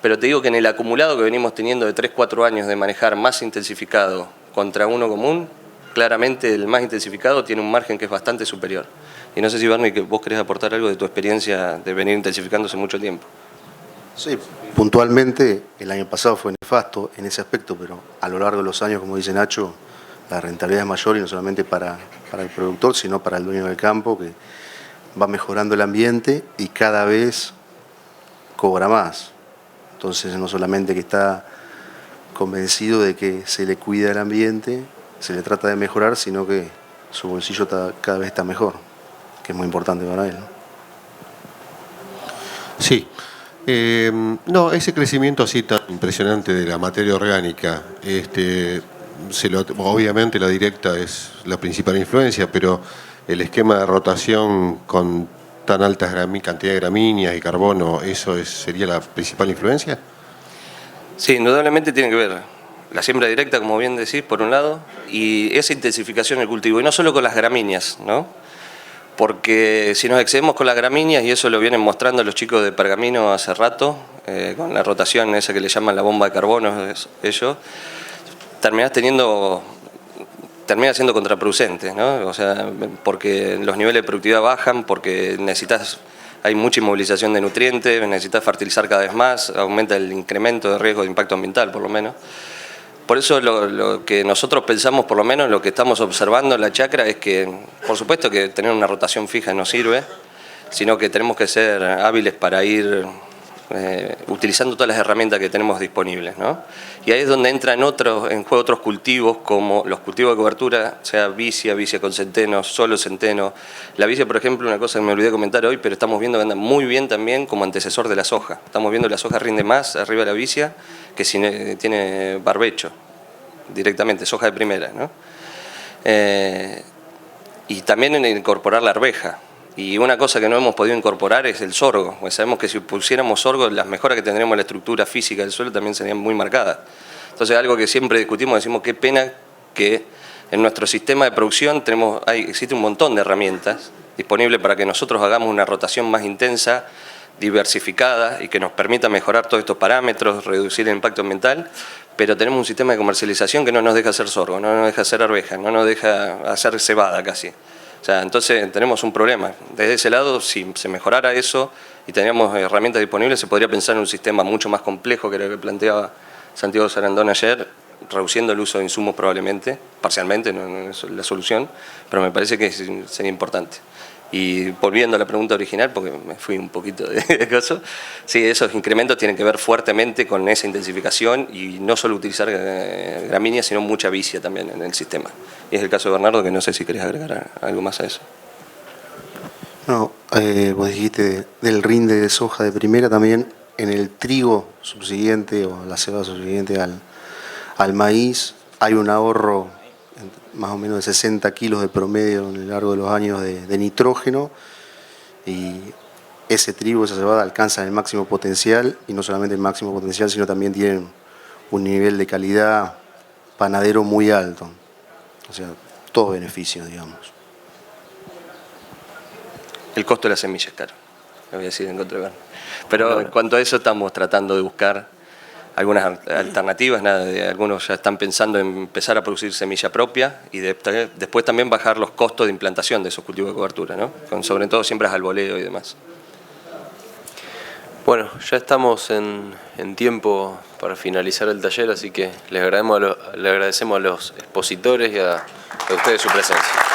Pero te digo que en el acumulado que venimos teniendo de 3-4 años de manejar más intensificado contra uno común, claramente el más intensificado tiene un margen que es bastante superior. Y no sé si, Bernie, que vos querés aportar algo de tu experiencia de venir intensificándose mucho tiempo. Sí, puntualmente el año pasado fue nefasto en ese aspecto, pero a lo largo de los años, como dice Nacho, la rentabilidad es mayor y no solamente para el productor, sino para el dueño del campo, que va mejorando el ambiente y cada vez cobra más. Entonces no solamente que está convencido de que se le cuida el ambiente, se le trata de mejorar, sino que su bolsillo cada vez está mejor, que es muy importante para él, ¿no? Sí. No, ese crecimiento así tan impresionante de la materia orgánica, obviamente la directa es la principal influencia, pero el esquema de rotación con tan alta cantidad de gramíneas y carbono, ¿eso sería la principal influencia? Sí, indudablemente tiene que ver la siembra directa, como bien decís, por un lado, y esa intensificación del cultivo, y no solo con las gramíneas, ¿no? Porque si nos excedemos con las gramíneas, y eso lo vienen mostrando los chicos de Pergamino hace rato, con la rotación esa que le llaman la bomba de carbono, ellos, termina siendo contraproducente, ¿no? O sea, porque los niveles de productividad bajan, porque hay mucha inmovilización de nutrientes, necesitas fertilizar cada vez más, aumenta el incremento de riesgo de impacto ambiental, por lo menos. Por eso lo que nosotros pensamos, por lo menos lo que estamos observando en la chacra, es que, por supuesto que tener una rotación fija no sirve, sino que tenemos que ser hábiles para ir utilizando todas las herramientas que tenemos disponibles, ¿no? Y ahí es donde entran en juego otros cultivos, como los cultivos de cobertura, sea vicia con centeno, solo centeno. La vicia, por ejemplo, una cosa que me olvidé comentar hoy, pero estamos viendo que anda muy bien también como antecesor de la soja. Estamos viendo que la soja rinde más arriba de la vicia que si tiene barbecho, directamente, soja de primera, ¿no? Y también en incorporar la arveja. Y una cosa que no hemos podido incorporar es el sorgo. Pues sabemos que si pusiéramos sorgo, las mejoras que tendremos en la estructura física del suelo también serían muy marcadas. Entonces, algo que siempre discutimos, decimos qué pena que en nuestro sistema de producción existe un montón de herramientas disponibles para que nosotros hagamos una rotación más intensa, diversificada y que nos permita mejorar todos estos parámetros, reducir el impacto ambiental, pero tenemos un sistema de comercialización que no nos deja hacer sorgo, no nos deja hacer arveja, no nos deja hacer cebada casi. O sea, entonces tenemos un problema. Desde ese lado, si se mejorara eso y teníamos herramientas disponibles, se podría pensar en un sistema mucho más complejo que lo que planteaba Santiago Sarandón ayer, reduciendo el uso de insumos probablemente, parcialmente, no es la solución, pero me parece que sería importante. Y volviendo a la pregunta original, porque me fui un poquito de caso, sí, esos incrementos tienen que ver fuertemente con esa intensificación y no solo utilizar gramíneas, sino mucha vicia también en el sistema. Y es el caso de Bernardo, que no sé si querés agregar algo más a eso. No, vos dijiste del rinde de soja de primera, también en el trigo subsiguiente o la cebada subsiguiente al maíz hay un ahorro más o menos de 60 kilos de promedio en el largo de los años de nitrógeno, y ese trigo, esa cebada alcanzan el máximo potencial, y no solamente el máximo potencial, sino también tienen un nivel de calidad panadero muy alto. O sea, todos beneficios, digamos. El costo de la semilla es caro, lo voy a decir en contra de Bernie. Pero en cuanto a eso estamos tratando de buscar algunas alternativas. Algunos ya están pensando en empezar a producir semilla propia y después también bajar los costos de implantación de esos cultivos de cobertura, ¿no? Con sobre todo siembras al voleo y demás. Bueno, ya estamos en tiempo para finalizar el taller, así que les agradecemos a los expositores y a ustedes su presencia.